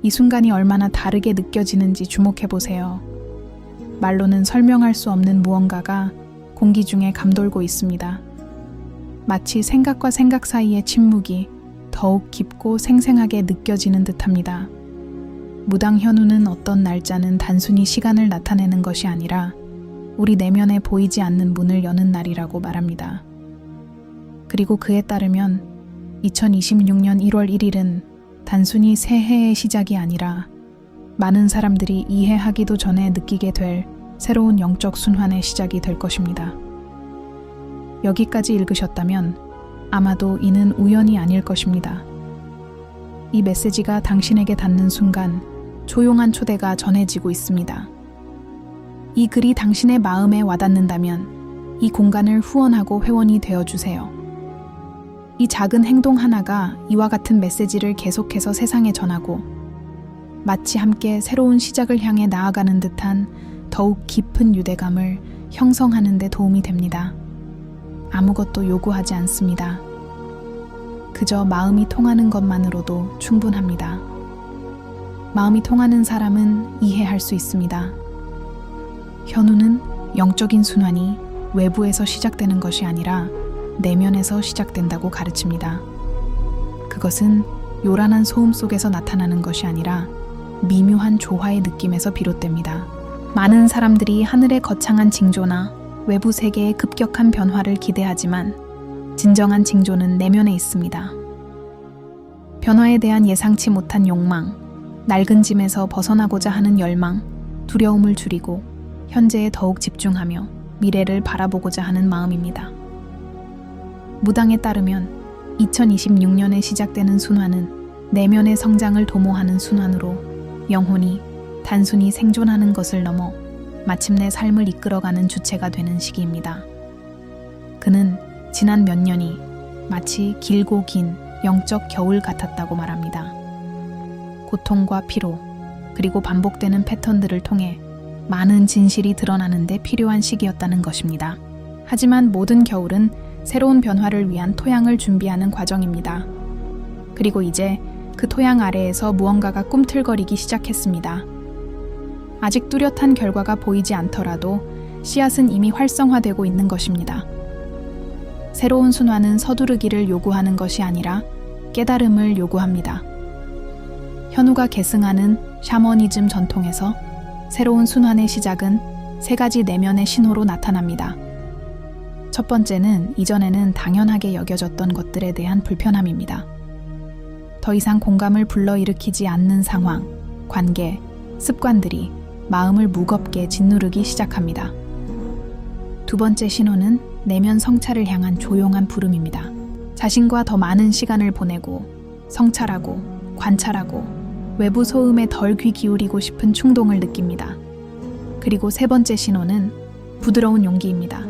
이 순간이 얼마나 다르게 느껴지는지 주목해보세요. 말로는 설명할 수 없는 무언가가 공기 중에 감돌고 있습니다. 마치 생각과 생각 사이의 침묵이 더욱 깊고 생생하게 느껴지는 듯합니다. 무당 현우는 어떤 날짜는 단순히 시간을 나타내는 것이 아니라 우리 내면에 보이지 않는 문을 여는 날이라고 말합니다. 그리고 그에 따르면 2026년 1월 1일은 단순히 새해의 시작이 아니라 많은 사람들이 이해하기도 전에 느끼게 될 새로운 영적 순환의 시작이 될 것입니다. 여기까지 읽으셨다면 아마도 이는 우연이 아닐 것입니다. 이 메시지가 당신에게 닿는 순간 조용한 초대가 전해지고 있습니다. 이 글이 당신의 마음에 와닿는다면 이 공간을 후원하고 회원이 되어주세요. 이 작은 행동 하나가 이와 같은 메시지를 계속해서 세상에 전하고 마치 함께 새로운 시작을 향해 나아가는 듯한 더욱 깊은 유대감을 형성하는 데 도움이 됩니다. 아무것도 요구하지 않습니다. 그저 마음이 통하는 것만으로도 충분합니다. 마음이 통하는 사람은 이해할 수 있습니다. 현우는 영적인 순환이 외부에서 시작되는 것이 아니라 내면에서 시작된다고 가르칩니다. 그것은 요란한 소음 속에서 나타나는 것이 아니라 미묘한 조화의 느낌에서 비롯됩니다. 많은 사람들이 하늘의 거창한 징조나 외부 세계의 급격한 변화를 기대하지만 진정한 징조는 내면에 있습니다. 변화에 대한 예상치 못한 욕망, 낡은 짐에서 벗어나고자 하는 열망, 두려움을 줄이고 현재에 더욱 집중하며 미래를 바라보고자 하는 마음입니다. 무당에 따르면 2026년에 시작되는 순환은 내면의 성장을 도모하는 순환으로 영혼이 단순히 생존하는 것을 넘어 마침내 삶을 이끌어가는 주체가 되는 시기입니다. 그는 지난 몇 년이 마치 길고 긴 영적 겨울 같았다고 말합니다. 고통과 피로, 그리고 반복되는 패턴들을 통해 많은 진실이 드러나는 데 필요한 시기였다는 것입니다. 하지만 모든 겨울은 새로운 변화를 위한 토양을 준비하는 과정입니다. 그리고 이제 그 토양 아래에서 무언가가 꿈틀거리기 시작했습니다. 아직 뚜렷한 결과가 보이지 않더라도 씨앗은 이미 활성화되고 있는 것입니다. 새로운 순환은 서두르기를 요구하는 것이 아니라 깨달음을 요구합니다. 현우가 계승하는 샤머니즘 전통에서 새로운 순환의 시작은 세 가지 내면의 신호로 나타납니다. 첫 번째는 이전에는 당연하게 여겨졌던 것들에 대한 불편함입니다. 더 이상 공감을 불러일으키지 않는 상황, 관계, 습관들이 마음을 무겁게 짓누르기 시작합니다. 두 번째 신호는 내면 성찰을 향한 조용한 부름입니다. 자신과 더 많은 시간을 보내고 성찰하고 관찰하고 외부 소음에 덜 귀 기울이고 싶은 충동을 느낍니다. 그리고 세 번째 신호는 부드러운 용기입니다.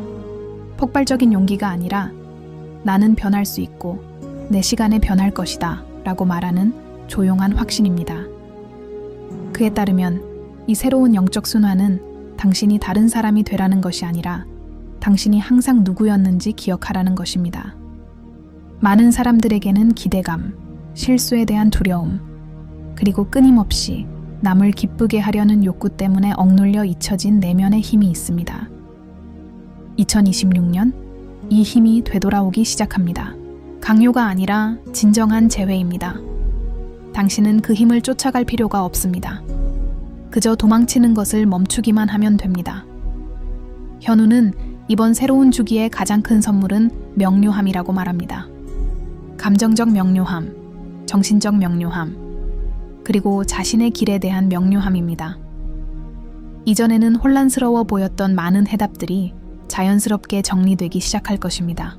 폭발적인 용기가 아니라 나는 변할 수 있고 내 시간에 변할 것이다 라고 말하는 조용한 확신입니다. 그에 따르면 이 새로운 영적 순환은 당신이 다른 사람이 되라는 것이 아니라 당신이 항상 누구였는지 기억하라는 것입니다. 많은 사람들에게는 기대감, 실수에 대한 두려움, 그리고 끊임없이 남을 기쁘게 하려는 욕구 때문에 억눌려 잊혀진 내면의 힘이 있습니다. 2026년 이 힘이 되돌아오기 시작합니다. 강요가 아니라 진정한 재회입니다. 당신은 그 힘을 쫓아갈 필요가 없습니다. 그저 도망치는 것을 멈추기만 하면 됩니다. 현우는 이번 새로운 주기의 가장 큰 선물은 명료함이라고 말합니다. 감정적 명료함, 정신적 명료함, 그리고 자신의 길에 대한 명료함입니다. 이전에는 혼란스러워 보였던 많은 해답들이 자연스럽게 정리되기 시작할 것입니다.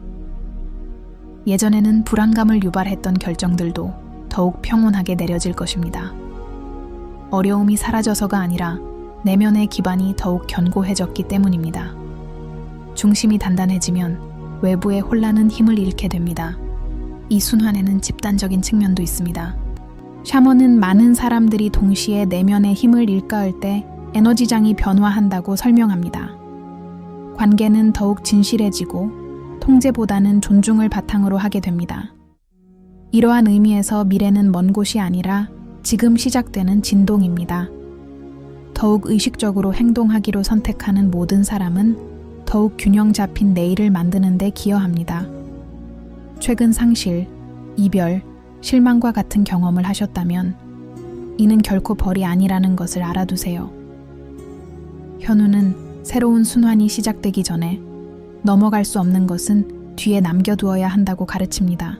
예전에는 불안감을 유발했던 결정들도 더욱 평온하게 내려질 것입니다. 어려움이 사라져서가 아니라 내면의 기반이 더욱 견고해졌기 때문입니다. 중심이 단단해지면 외부의 혼란은 힘을 잃게 됩니다. 이 순환에는 집단적인 측면도 있습니다. 샤먼은 많은 사람들이 동시에 내면의 힘을 일가할 때 에너지장이 변화한다고 설명합니다. 관계는 더욱 진실해지고 통제보다는 존중을 바탕으로 하게 됩니다. 이러한 의미에서 미래는 먼 곳이 아니라 지금 시작되는 진동입니다. 더욱 의식적으로 행동하기로 선택하는 모든 사람은 더욱 균형 잡힌 내일을 만드는 데 기여합니다. 최근 상실, 이별, 실망과 같은 경험을 하셨다면 이는 결코 벌이 아니라는 것을 알아두세요. 현우는 새로운 순환이 시작되기 전에 넘어갈 수 없는 것은 뒤에 남겨두어야 한다고 가르칩니다.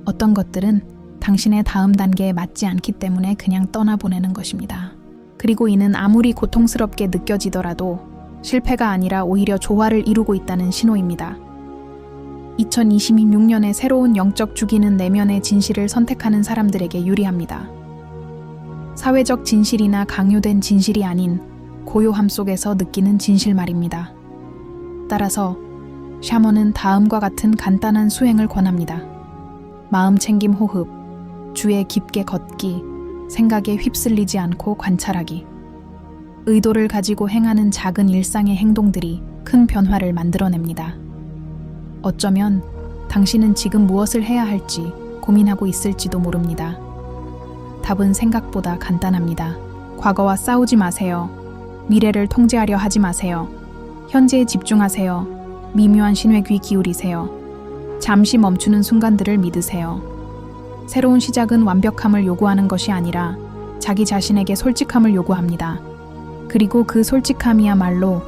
어떤 것들은 당신의 다음 단계에 맞지 않기 때문에 그냥 떠나보내는 것입니다. 그리고 이는 아무리 고통스럽게 느껴지더라도 실패가 아니라 오히려 조화를 이루고 있다는 신호입니다. 2026년에 새로운 영적 주기는 내면의 진실을 선택하는 사람들에게 유리합니다. 사회적 진실이나 강요된 진실이 아닌 고요함 속에서 느끼는 진실 말입니다. 따라서 샤먼은 다음과 같은 간단한 수행을 권합니다. 마음 챙김 호흡, 주에 깊게 걷기, 생각에 휩쓸리지 않고 관찰하기. 의도를 가지고 행하는 작은 일상의 행동들이 큰 변화를 만들어냅니다. 어쩌면 당신은 지금 무엇을 해야 할지 고민하고 있을지도 모릅니다. 답은 생각보다 간단합니다. 과거와 싸우지 마세요. 미래를 통제하려 하지 마세요. 현재에 집중하세요. 미묘한 신호에 귀 기울이세요. 잠시 멈추는 순간들을 믿으세요. 새로운 시작은 완벽함을 요구하는 것이 아니라 자기 자신에게 솔직함을 요구합니다. 그리고 그 솔직함이야말로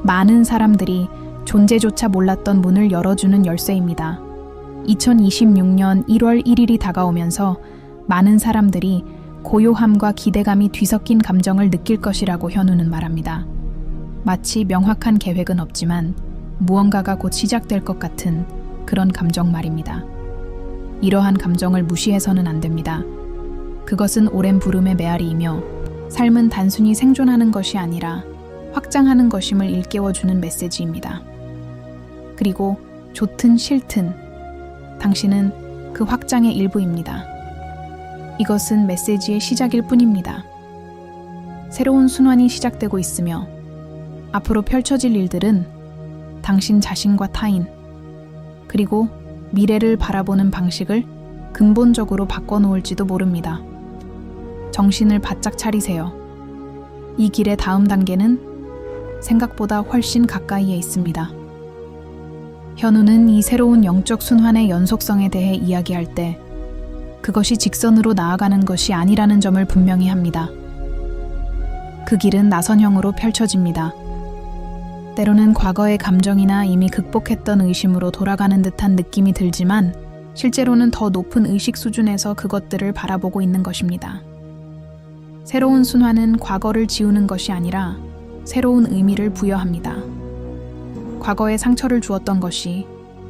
많은 사람들이 존재조차 몰랐던 문을 열어주는 열쇠입니다. 2026년 1월 1일이 다가오면서 많은 사람들이 고요함과 기대감이 뒤섞인 감정을 느낄 것이라고 현우는 말합니다. 마치 명확한 계획은 없지만 무언가가 곧 시작될 것 같은 그런 감정 말입니다. 이러한 감정을 무시해서는 안 됩니다. 그것은 오랜 부름의 메아리이며 삶은 단순히 생존하는 것이 아니라 확장하는 것임을 일깨워주는 메시지입니다. 그리고 좋든 싫든 당신은 그 확장의 일부입니다. 이것은 메시지의 시작일 뿐입니다. 새로운 순환이 시작되고 있으며 앞으로 펼쳐질 일들은 당신 자신과 타인, 그리고 미래를 바라보는 방식을 근본적으로 바꿔놓을지도 모릅니다. 정신을 바짝 차리세요. 이 길의 다음 단계는 생각보다 훨씬 가까이에 있습니다. 현우는 이 새로운 영적 순환의 연속성에 대해 이야기할 때 그것이 직선으로 나아가는 것이 아니라는 점을 분명히 합니다. 그 길은 나선형으로 펼쳐집니다. 때로는 과거의 감정이나 이미 극복했던 의심으로 돌아가는 듯한 느낌이 들지만 실제로는 더 높은 의식 수준에서 그것들을 바라보고 있는 것입니다. 새로운 순환은 과거를 지우는 것이 아니라 새로운 의미를 부여합니다. 과거에 상처를 주었던 것이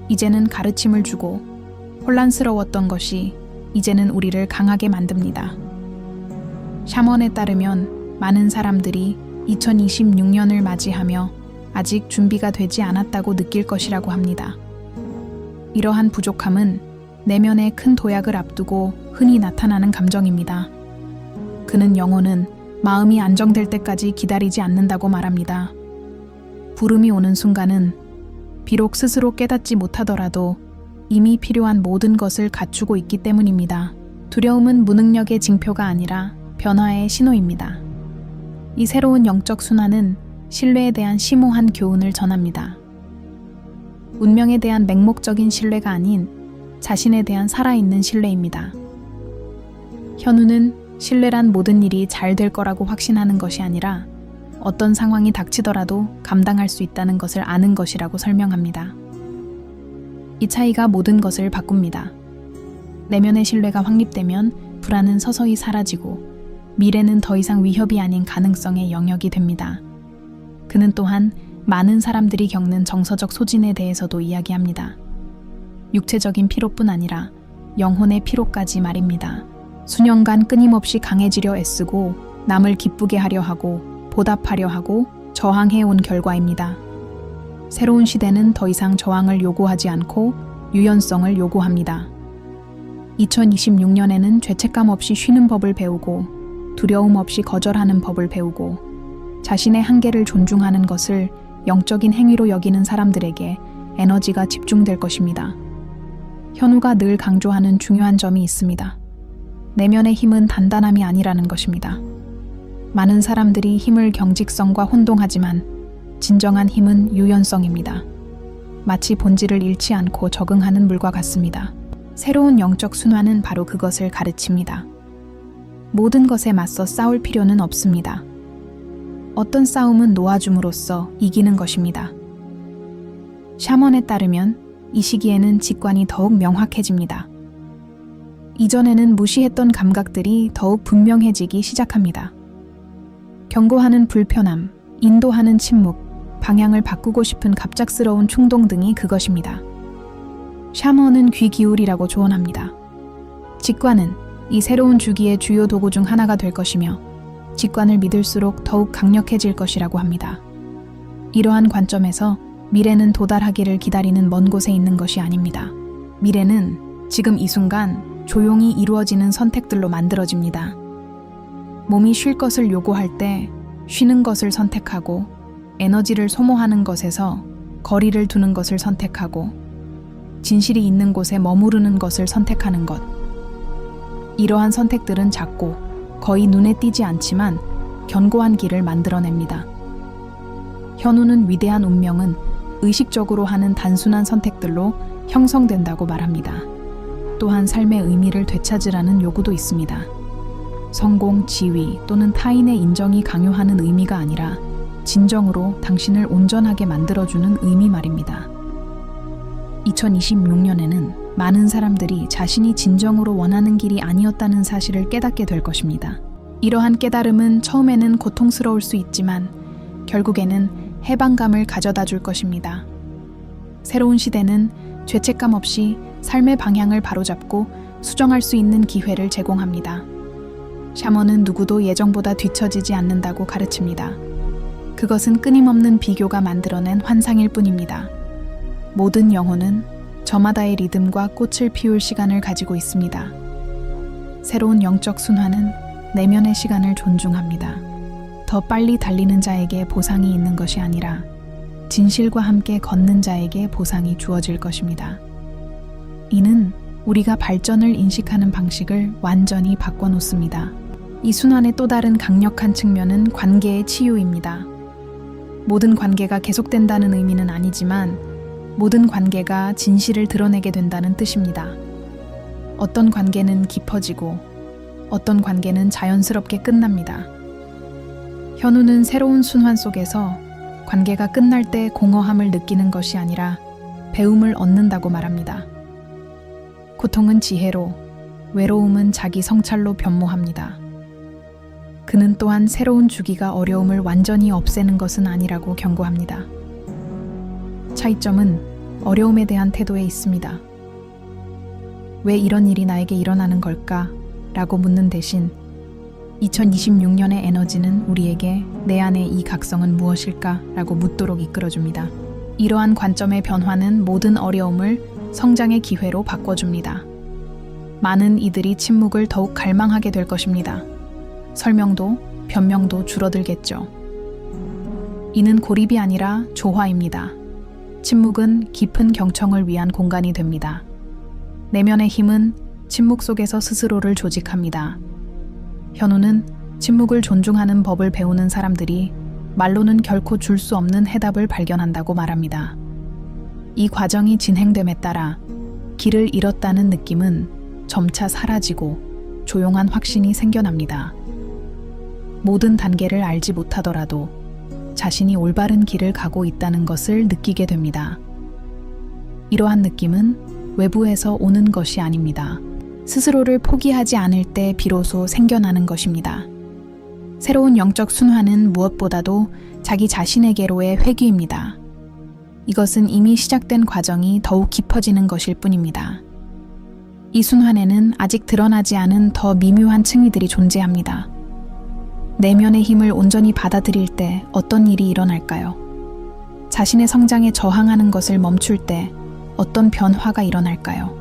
이제는 가르침을 주고 혼란스러웠던 것이 이제는 우리를 강하게 만듭니다. 샤먼에 따르면 많은 사람들이 2026년을 맞이하며 아직 준비가 되지 않았다고 느낄 것이라고 합니다. 이러한 부족함은 내면의 큰 도약을 앞두고 흔히 나타나는 감정입니다. 그는 영혼은 마음이 안정될 때까지 기다리지 않는다고 말합니다. 부름이 오는 순간은 비록 스스로 깨닫지 못하더라도 이미 필요한 모든 것을 갖추고 있기 때문입니다. 두려움은 무능력의 징표가 아니라 변화의 신호입니다. 이 새로운 영적 순환은 신뢰에 대한 심오한 교훈을 전합니다. 운명에 대한 맹목적인 신뢰가 아닌 자신에 대한 살아있는 신뢰입니다. 현우는 신뢰란 모든 일이 잘 될 거라고 확신하는 것이 아니라 어떤 상황이 닥치더라도 감당할 수 있다는 것을 아는 것이라고 설명합니다. 이 차이가 모든 것을 바꿉니다. 내면의 신뢰가 확립되면 불안은 서서히 사라지고 미래는 더 이상 위협이 아닌 가능성의 영역이 됩니다. 그는 또한 많은 사람들이 겪는 정서적 소진에 대해서도 이야기합니다. 육체적인 피로뿐 아니라 영혼의 피로까지 말입니다. 수년간 끊임없이 강해지려 애쓰고 남을 기쁘게 하려 하고 보답하려 하고 저항해온 결과입니다. 새로운 시대는 더 이상 저항을 요구하지 않고 유연성을 요구합니다. 2026년에는 죄책감 없이 쉬는 법을 배우고 두려움 없이 거절하는 법을 배우고 자신의 한계를 존중하는 것을 영적인 행위로 여기는 사람들에게 에너지가 집중될 것입니다. 현우가 늘 강조하는 중요한 점이 있습니다. 내면의 힘은 단단함이 아니라는 것입니다. 많은 사람들이 힘을 경직성과 혼동하지만 진정한 힘은 유연성입니다. 마치 본질을 잃지 않고 적응하는 물과 같습니다. 새로운 영적 순환은 바로 그것을 가르칩니다. 모든 것에 맞서 싸울 필요는 없습니다. 어떤 싸움은 놓아줌으로써 이기는 것입니다. 샤먼에 따르면 이 시기에는 직관이 더욱 명확해집니다. 이전에는 무시했던 감각들이 더욱 분명해지기 시작합니다. 경고하는 불편함, 인도하는 침묵, 방향을 바꾸고 싶은 갑작스러운 충동 등이 그것입니다. 샤먼은 귀 기울이라고 조언합니다. 직관은 이 새로운 주기의 주요 도구 중 하나가 될 것이며 직관을 믿을수록 더욱 강력해질 것이라고 합니다. 이러한 관점에서 미래는 도달하기를 기다리는 먼 곳에 있는 것이 아닙니다. 미래는 지금 이 순간 조용히 이루어지는 선택들로 만들어집니다. 몸이 쉴 것을 요구할 때 쉬는 것을 선택하고 에너지를 소모하는 것에서 거리를 두는 것을 선택하고 진실이 있는 곳에 머무르는 것을 선택하는 것. 이러한 선택들은 작고 거의 눈에 띄지 않지만 견고한 길을 만들어냅니다. 현우는 위대한 운명은 의식적으로 하는 단순한 선택들로 형성된다고 말합니다. 또한 삶의 의미를 되찾으라는 요구도 있습니다. 성공, 지위 또는 타인의 인정이 강요하는 의미가 아니라 진정으로 당신을 온전하게 만들어주는 의미 말입니다. 2026년에는 많은 사람들이 자신이 진정으로 원하는 길이 아니었다는 사실을 깨닫게 될 것입니다. 이러한 깨달음은 처음에는 고통스러울 수 있지만 결국에는 해방감을 가져다 줄 것입니다. 새로운 시대는 죄책감 없이 삶의 방향을 바로잡고 수정할 수 있는 기회를 제공합니다. 샤먼은 누구도 예정보다 뒤처지지 않는다고 가르칩니다. 그것은 끊임없는 비교가 만들어낸 환상일 뿐입니다. 모든 영혼은 저마다의 리듬과 꽃을 피울 시간을 가지고 있습니다. 새로운 영적 순환은 내면의 시간을 존중합니다. 더 빨리 달리는 자에게 보상이 있는 것이 아니라 진실과 함께 걷는 자에게 보상이 주어질 것입니다. 이는 우리가 발전을 인식하는 방식을 완전히 바꿔놓습니다. 이 순환의 또 다른 강력한 측면은 관계의 치유입니다. 모든 관계가 계속된다는 의미는 아니지만 모든 관계가 진실을 드러내게 된다는 뜻입니다. 어떤 관계는 깊어지고 어떤 관계는 자연스럽게 끝납니다. 현우는 새로운 순환 속에서 관계가 끝날 때 공허함을 느끼는 것이 아니라 배움을 얻는다고 말합니다. 고통은 지혜로, 외로움은 자기 성찰로 변모합니다. 그는 또한 새로운 주기가 어려움을 완전히 없애는 것은 아니라고 경고합니다. 차이점은 어려움에 대한 태도에 있습니다. 왜 이런 일이 나에게 일어나는 걸까? 라고 묻는 대신 2026년의 에너지는 우리에게 내 안의 이 각성은 무엇일까? 라고 묻도록 이끌어줍니다. 이러한 관점의 변화는 모든 어려움을 성장의 기회로 바꿔줍니다. 많은 이들이 침묵을 더욱 갈망하게 될 것입니다. 설명도 변명도 줄어들겠죠. 이는 고립이 아니라 조화입니다. 침묵은 깊은 경청을 위한 공간이 됩니다. 내면의 힘은 침묵 속에서 스스로를 조직합니다. 현우는 침묵을 존중하는 법을 배우는 사람들이 말로는 결코 줄 수 없는 해답을 발견한다고 말합니다. 이 과정이 진행됨에 따라 길을 잃었다는 느낌은 점차 사라지고 조용한 확신이 생겨납니다. 모든 단계를 알지 못하더라도 자신이 올바른 길을 가고 있다는 것을 느끼게 됩니다. 이러한 느낌은 외부에서 오는 것이 아닙니다. 스스로를 포기하지 않을 때 비로소 생겨나는 것입니다. 새로운 영적 순환은 무엇보다도 자기 자신에게로의 회귀입니다. 이것은 이미 시작된 과정이 더욱 깊어지는 것일 뿐입니다. 이 순환에는 아직 드러나지 않은 더 미묘한 층위들이 존재합니다. 내면의 힘을 온전히 받아들일 때 어떤 일이 일어날까요? 자신의 성장에 저항하는 것을 멈출 때 어떤 변화가 일어날까요?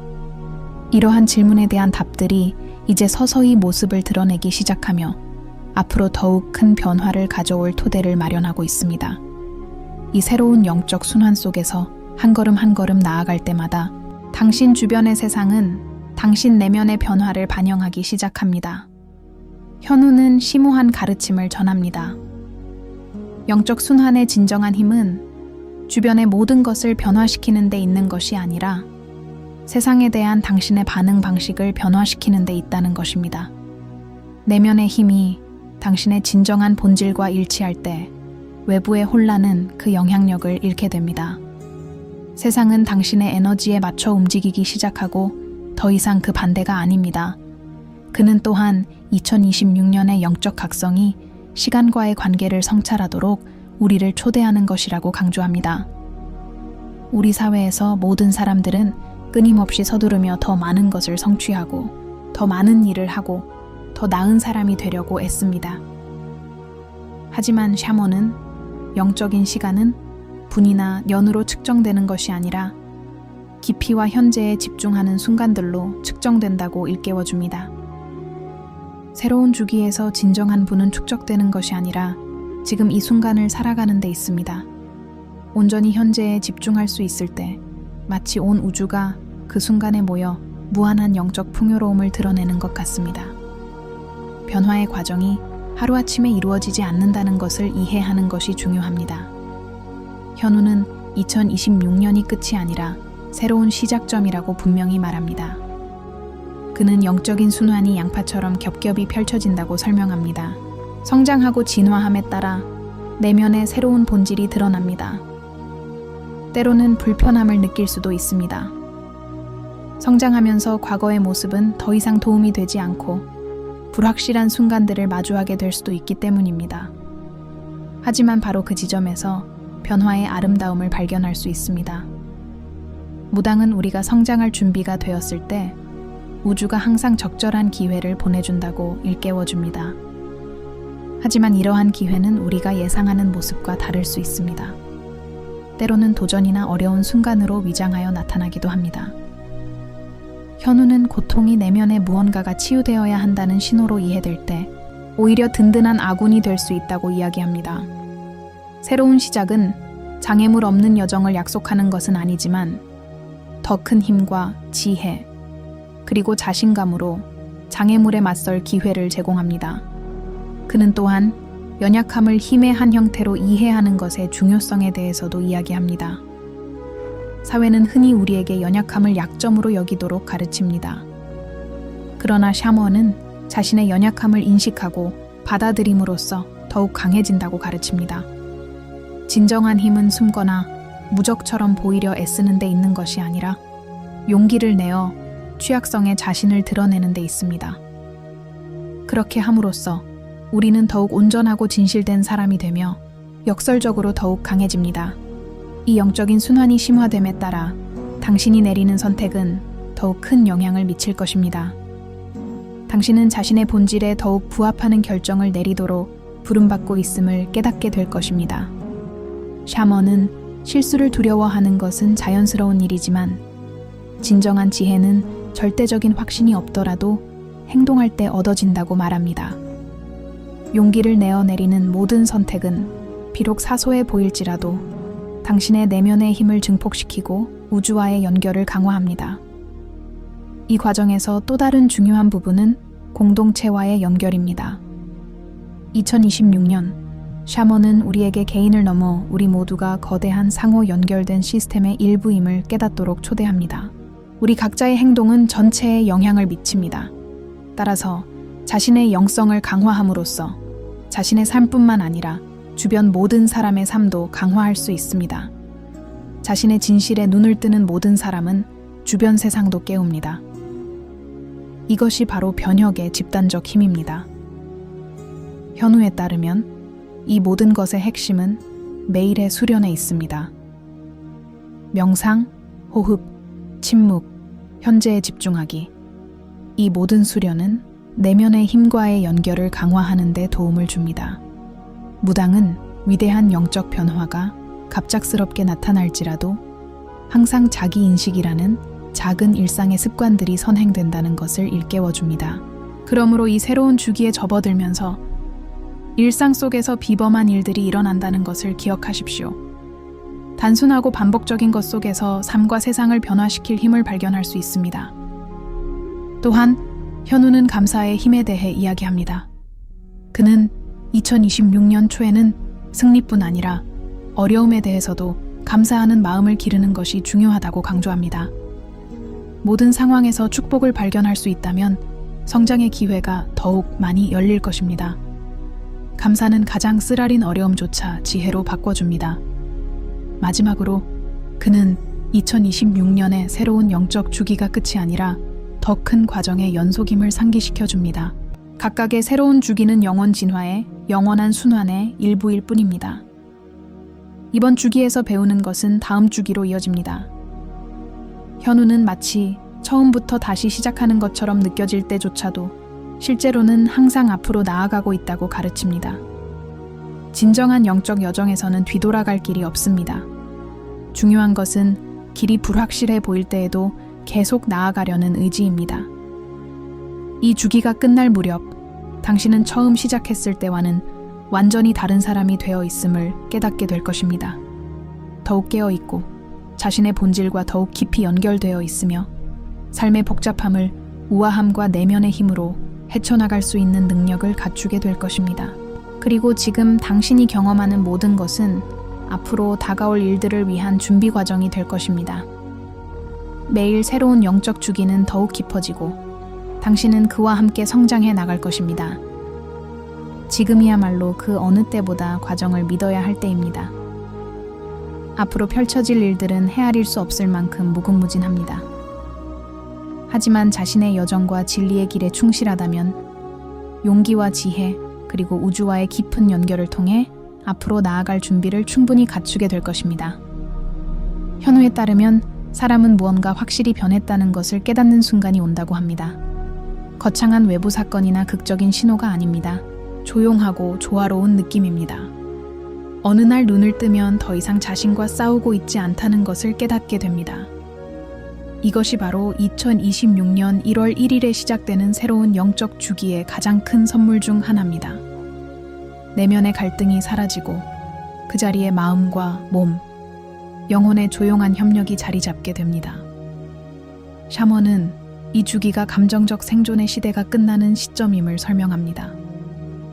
이러한 질문에 대한 답들이 이제 서서히 모습을 드러내기 시작하며 앞으로 더욱 큰 변화를 가져올 토대를 마련하고 있습니다. 이 새로운 영적 순환 속에서 한 걸음 한 걸음 나아갈 때마다 당신 주변의 세상은 당신 내면의 변화를 반영하기 시작합니다. 현우는 심오한 가르침을 전합니다. 영적 순환의 진정한 힘은 주변의 모든 것을 변화시키는 데 있는 것이 아니라 세상에 대한 당신의 반응 방식을 변화시키는 데 있다는 것입니다. 내면의 힘이 당신의 진정한 본질과 일치할 때 외부의 혼란은 그 영향력을 잃게 됩니다. 세상은 당신의 에너지에 맞춰 움직이기 시작하고 더 이상 그 반대가 아닙니다. 그는 또한 2026년의 영적 각성이 시간과의 관계를 성찰하도록 우리를 초대하는 것이라고 강조합니다. 우리 사회에서 모든 사람들은 끊임없이 서두르며 더 많은 것을 성취하고 더 많은 일을 하고 더 나은 사람이 되려고 애씁니다. 하지만 샤먼은 영적인 시간은 분이나 년으로 측정되는 것이 아니라 깊이와 현재에 집중하는 순간들로 측정된다고 일깨워줍니다. 새로운 주기에서 진정한 분은 축적되는 것이 아니라 지금 이 순간을 살아가는 데 있습니다. 온전히 현재에 집중할 수 있을 때 마치 온 우주가 그 순간에 모여 무한한 영적 풍요로움을 드러내는 것 같습니다. 변화의 과정이 하루아침에 이루어지지 않는다는 것을 이해하는 것이 중요합니다. 현우는 2026년이 끝이 아니라 새로운 시작점이라고 분명히 말합니다. 그는 영적인 순환이 양파처럼 겹겹이 펼쳐진다고 설명합니다. 성장하고 진화함에 따라 내면의 새로운 본질이 드러납니다. 때로는 불편함을 느낄 수도 있습니다. 성장하면서 과거의 모습은 더 이상 도움이 되지 않고 불확실한 순간들을 마주하게 될 수도 있기 때문입니다. 하지만 바로 그 지점에서 변화의 아름다움을 발견할 수 있습니다. 무당은 우리가 성장할 준비가 되었을 때 우주가 항상 적절한 기회를 보내준다고 일깨워줍니다. 하지만 이러한 기회는 우리가 예상하는 모습과 다를 수 있습니다. 때로는 도전이나 어려운 순간으로 위장하여 나타나기도 합니다. 현우는 고통이 내면의 무언가가 치유되어야 한다는 신호로 이해될 때 오히려 든든한 아군이 될 수 있다고 이야기합니다. 새로운 시작은 장애물 없는 여정을 약속하는 것은 아니지만 더 큰 힘과 지혜, 그리고 자신감으로 장애물에 맞설 기회를 제공합니다. 그는 또한 연약함을 힘의 한 형태로 이해하는 것의 중요성에 대해서도 이야기합니다. 사회는 흔히 우리에게 연약함을 약점으로 여기도록 가르칩니다. 그러나 샤먼은 자신의 연약함을 인식하고 받아들임으로써 더욱 강해진다고 가르칩니다. 진정한 힘은 숨거나 무적처럼 보이려 애쓰는 데 있는 것이 아니라 용기를 내어 취약성의 자신을 드러내는 데 있습니다. 그렇게 함으로써 우리는 더욱 온전하고 진실된 사람이 되며 역설적으로 더욱 강해집니다. 이 영적인 순환이 심화됨에 따라 당신이 내리는 선택은 더욱 큰 영향을 미칠 것입니다. 당신은 자신의 본질에 더욱 부합하는 결정을 내리도록 부름받고 있음을 깨닫게 될 것입니다. 샤먼은 실수를 두려워하는 것은 자연스러운 일이지만 진정한 지혜는 절대적인 확신이 없더라도 행동할 때 얻어진다고 말합니다. 용기를 내어 내리는 모든 선택은 비록 사소해 보일지라도 당신의 내면의 힘을 증폭시키고 우주와의 연결을 강화합니다. 이 과정에서 또 다른 중요한 부분은 공동체와의 연결입니다. 2026년 샤먼은 우리에게 개인을 넘어 우리 모두가 거대한 상호 연결된 시스템의 일부임을 깨닫도록 초대합니다. 우리 각자의 행동은 전체에 영향을 미칩니다. 따라서 자신의 영성을 강화함으로써 자신의 삶뿐만 아니라 주변 모든 사람의 삶도 강화할 수 있습니다. 자신의 진실에 눈을 뜨는 모든 사람은 주변 세상도 깨웁니다. 이것이 바로 변혁의 집단적 힘입니다. 현우에 따르면 이 모든 것의 핵심은 매일의 수련에 있습니다. 명상, 호흡, 침묵, 현재에 집중하기. 이 모든 수련은 내면의 힘과의 연결을 강화하는 데 도움을 줍니다. 무당은 위대한 영적 변화가 갑작스럽게 나타날지라도 항상 자기 인식이라는 작은 일상의 습관들이 선행된다는 것을 일깨워줍니다. 그러므로 이 새로운 주기에 접어들면서 일상 속에서 비범한 일들이 일어난다는 것을 기억하십시오. 단순하고 반복적인 것 속에서 삶과 세상을 변화시킬 힘을 발견할 수 있습니다. 또한 현우는 감사의 힘에 대해 이야기합니다. 그는 2026년 초에는 승리뿐 아니라 어려움에 대해서도 감사하는 마음을 기르는 것이 중요하다고 강조합니다. 모든 상황에서 축복을 발견할 수 있다면 성장의 기회가 더욱 많이 열릴 것입니다. 감사는 가장 쓰라린 어려움조차 지혜로 바꿔줍니다. 마지막으로 그는 2026년의 새로운 영적 주기가 끝이 아니라 더 큰 과정의 연속임을 상기시켜줍니다. 각각의 새로운 주기는 영원 진화의 영원한 순환의 일부일 뿐입니다. 이번 주기에서 배우는 것은 다음 주기로 이어집니다. 현우는 마치 처음부터 다시 시작하는 것처럼 느껴질 때조차도 실제로는 항상 앞으로 나아가고 있다고 가르칩니다. 진정한 영적 여정에서는 뒤돌아갈 길이 없습니다. 중요한 것은 길이 불확실해 보일 때에도 계속 나아가려는 의지입니다. 이 주기가 끝날 무렵 당신은 처음 시작했을 때와는 완전히 다른 사람이 되어 있음을 깨닫게 될 것입니다. 더욱 깨어 있고 자신의 본질과 더욱 깊이 연결되어 있으며 삶의 복잡함을 우아함과 내면의 힘으로 헤쳐나갈 수 있는 능력을 갖추게 될 것입니다. 그리고 지금 당신이 경험하는 모든 것은 앞으로 다가올 일들을 위한 준비 과정이 될 것입니다. 매일 새로운 영적 주기는 더욱 깊어지고 당신은 그와 함께 성장해 나갈 것입니다. 지금이야말로 그 어느 때보다 과정을 믿어야 할 때입니다. 앞으로 펼쳐질 일들은 헤아릴 수 없을 만큼 무궁무진합니다. 하지만 자신의 여정과 진리의 길에 충실하다면 용기와 지혜 그리고 우주와의 깊은 연결을 통해 앞으로 나아갈 준비를 충분히 갖추게 될 것입니다. 현우에 따르면 사람은 무언가 확실히 변했다는 것을 깨닫는 순간이 온다고 합니다. 거창한 외부 사건이나 극적인 신호가 아닙니다. 조용하고 조화로운 느낌입니다. 어느 날 눈을 뜨면 더 이상 자신과 싸우고 있지 않다는 것을 깨닫게 됩니다. 이것이 바로 2026년 1월 1일에 시작되는 새로운 영적 주기의 가장 큰 선물 중 하나입니다. 내면의 갈등이 사라지고 그 자리에 마음과 몸, 영혼의 조용한 협력이 자리 잡게 됩니다. 샤먼은 이 주기가 감정적 생존의 시대가 끝나는 시점임을 설명합니다.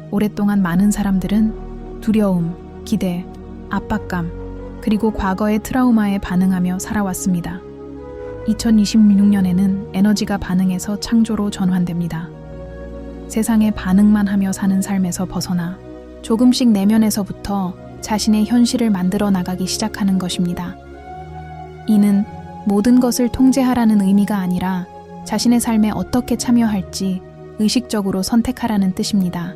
오랫동안 많은 사람들은 두려움, 기대, 압박감, 그리고 과거의 트라우마에 반응하며 살아왔습니다. 2026년에는 에너지가 반응해서 창조로 전환됩니다. 세상에 반응만 하며 사는 삶에서 벗어나 조금씩 내면에서부터 자신의 현실을 만들어 나가기 시작하는 것입니다. 이는 모든 것을 통제하라는 의미가 아니라 자신의 삶에 어떻게 참여할지 의식적으로 선택하라는 뜻입니다.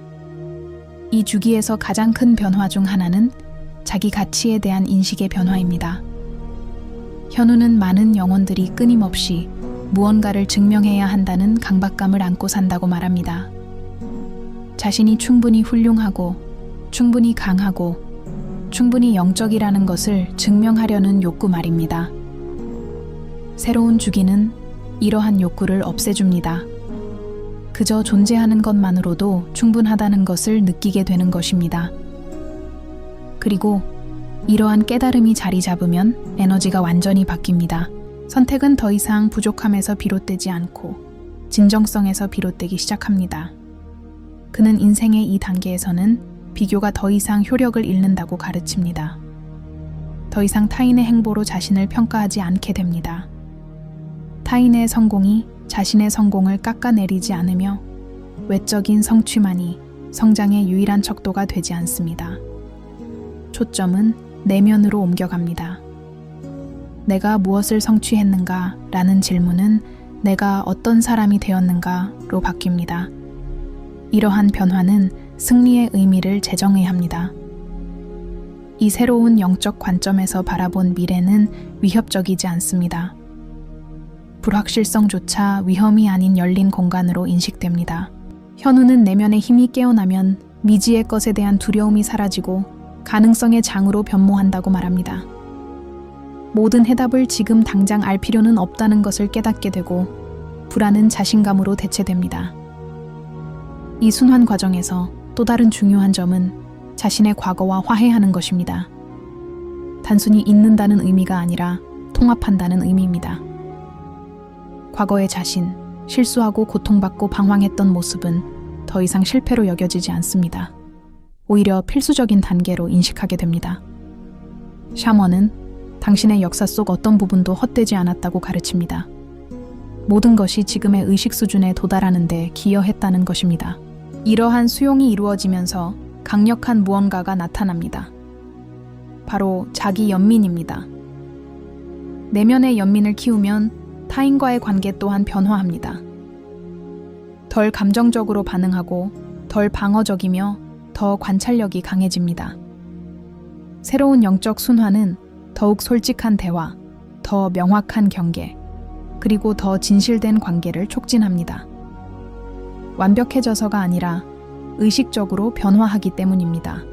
이 주기에서 가장 큰 변화 중 하나는 자기 가치에 대한 인식의 변화입니다. 현우는 많은 영혼들이 끊임없이 무언가를 증명해야 한다는 강박감을 안고 산다고 말합니다. 자신이 충분히 훌륭하고, 충분히 강하고, 충분히 영적이라는 것을 증명하려는 욕구 말입니다. 새로운 주기는 이러한 욕구를 없애줍니다. 그저 존재하는 것만으로도 충분하다는 것을 느끼게 되는 것입니다. 그리고 이러한 깨달음이 자리 잡으면 에너지가 완전히 바뀝니다. 선택은 더 이상 부족함에서 비롯되지 않고 진정성에서 비롯되기 시작합니다. 그는 인생의 이 단계에서는 비교가 더 이상 효력을 잃는다고 가르칩니다. 더 이상 타인의 행보로 자신을 평가하지 않게 됩니다. 타인의 성공이 자신의 성공을 깎아내리지 않으며 외적인 성취만이 성장의 유일한 척도가 되지 않습니다. 초점은 내면으로 옮겨갑니다. 내가 무엇을 성취했는가? 라는 질문은 내가 어떤 사람이 되었는가로 바뀝니다. 이러한 변화는 승리의 의미를 재정의합니다. 이 새로운 영적 관점에서 바라본 미래는 위협적이지 않습니다. 불확실성조차 위험이 아닌 열린 공간으로 인식됩니다. 현우는 내면의 힘이 깨어나면 미지의 것에 대한 두려움이 사라지고 가능성의 장으로 변모한다고 말합니다. 모든 해답을 지금 당장 알 필요는 없다는 것을 깨닫게 되고 불안은 자신감으로 대체됩니다. 이 순환 과정에서 또 다른 중요한 점은 자신의 과거와 화해하는 것입니다. 단순히 잊는다는 의미가 아니라 통합한다는 의미입니다. 과거의 자신, 실수하고 고통받고 방황했던 모습은 더 이상 실패로 여겨지지 않습니다. 오히려 필수적인 단계로 인식하게 됩니다. 샤먼은 당신의 역사 속 어떤 부분도 헛되지 않았다고 가르칩니다. 모든 것이 지금의 의식 수준에 도달하는 데 기여했다는 것입니다. 이러한 수용이 이루어지면서 강력한 무언가가 나타납니다. 바로 자기 연민입니다. 내면의 연민을 키우면 타인과의 관계 또한 변화합니다. 덜 감정적으로 반응하고 덜 방어적이며 더 관찰력이 강해집니다. 새로운 영적 순환은 더욱 솔직한 대화, 더 명확한 경계, 그리고 더 진실된 관계를 촉진합니다. 완벽해져서가 아니라 의식적으로 변화하기 때문입니다.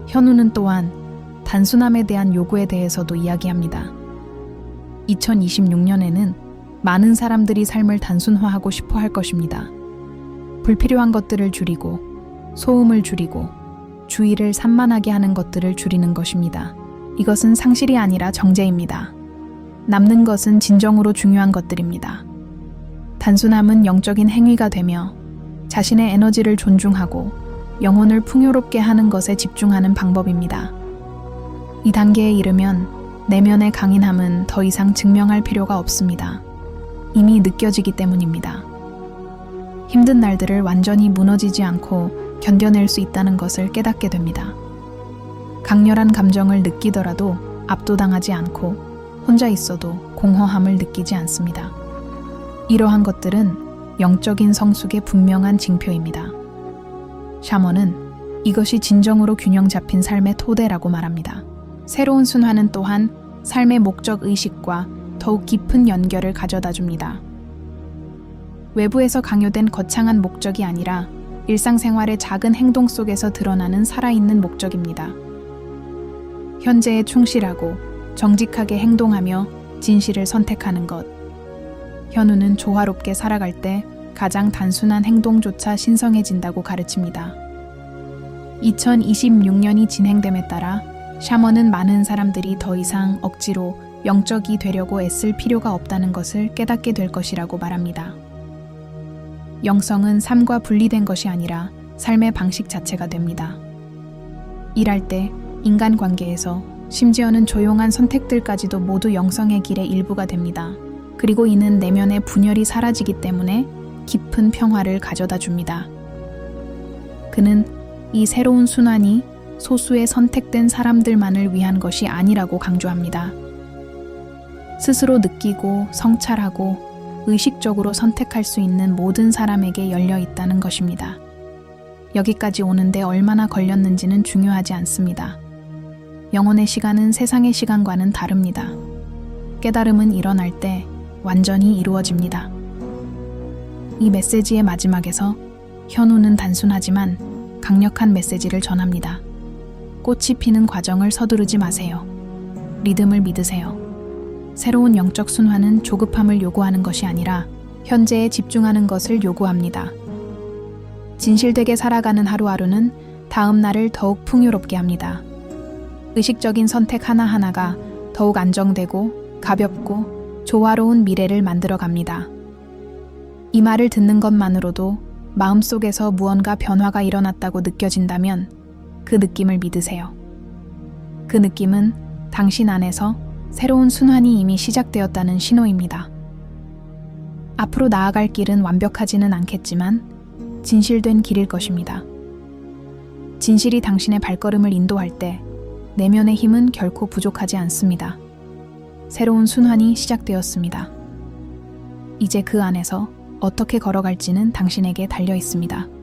현우는 또한 단순함에 대한 요구에 대해서도 이야기합니다. 2026년에는 많은 사람들이 삶을 단순화하고 싶어 할 것입니다. 불필요한 것들을 줄이고, 소음을 줄이고, 주의를 산만하게 하는 것들을 줄이는 것입니다. 이것은 상실이 아니라 정제입니다. 남는 것은 진정으로 중요한 것들입니다. 단순함은 영적인 행위가 되며 자신의 에너지를 존중하고 영혼을 풍요롭게 하는 것에 집중하는 방법입니다. 이 단계에 이르면 내면의 강인함은 더 이상 증명할 필요가 없습니다. 이미 느껴지기 때문입니다. 힘든 날들을 완전히 무너지지 않고 견뎌낼 수 있다는 것을 깨닫게 됩니다. 강렬한 감정을 느끼더라도 압도당하지 않고 혼자 있어도 공허함을 느끼지 않습니다. 이러한 것들은 영적인 성숙의 분명한 징표입니다. 샤먼은 이것이 진정으로 균형 잡힌 삶의 토대라고 말합니다. 새로운 순환은 또한 삶의 목적 의식과 더욱 깊은 연결을 가져다 줍니다. 외부에서 강요된 거창한 목적이 아니라 일상생활의 작은 행동 속에서 드러나는 살아있는 목적입니다. 현재에 충실하고 정직하게 행동하며 진실을 선택하는 것. 현우는 조화롭게 살아갈 때 가장 단순한 행동조차 신성해진다고 가르칩니다. 2026년이 진행됨에 따라 샤먼은 많은 사람들이 더 이상 억지로 영적이 되려고 애쓸 필요가 없다는 것을 깨닫게 될 것이라고 말합니다. 영성은 삶과 분리된 것이 아니라 삶의 방식 자체가 됩니다. 일할 때, 인간관계에서, 심지어는 조용한 선택들까지도 모두 영성의 길의 일부가 됩니다. 그리고 이는 내면의 분열이 사라지기 때문에 깊은 평화를 가져다 줍니다. 그는 이 새로운 순환이 소수의 선택된 사람들만을 위한 것이 아니라고 강조합니다. 스스로 느끼고 성찰하고 의식적으로 선택할 수 있는 모든 사람에게 열려 있다는 것입니다. 여기까지 오는데 얼마나 걸렸는지는 중요하지 않습니다. 영혼의 시간은 세상의 시간과는 다릅니다. 깨달음은 일어날 때 완전히 이루어집니다. 이 메시지의 마지막에서 현우는 단순하지만 강력한 메시지를 전합니다. 꽃이 피는 과정을 서두르지 마세요. 리듬을 믿으세요. 새로운 영적 순환은 조급함을 요구하는 것이 아니라 현재에 집중하는 것을 요구합니다. 진실되게 살아가는 하루하루는 다음 날을 더욱 풍요롭게 합니다. 의식적인 선택 하나하나가 더욱 안정되고 가볍고 조화로운 미래를 만들어 갑니다. 이 말을 듣는 것만으로도 마음속에서 무언가 변화가 일어났다고 느껴진다면 그 느낌을 믿으세요. 그 느낌은 당신 안에서 새로운 순환이 이미 시작되었다는 신호입니다. 앞으로 나아갈 길은 완벽하지는 않겠지만 진실된 길일 것입니다. 진실이 당신의 발걸음을 인도할 때 내면의 힘은 결코 부족하지 않습니다. 새로운 순환이 시작되었습니다. 이제 그 안에서 어떻게 걸어갈지는 당신에게 달려 있습니다.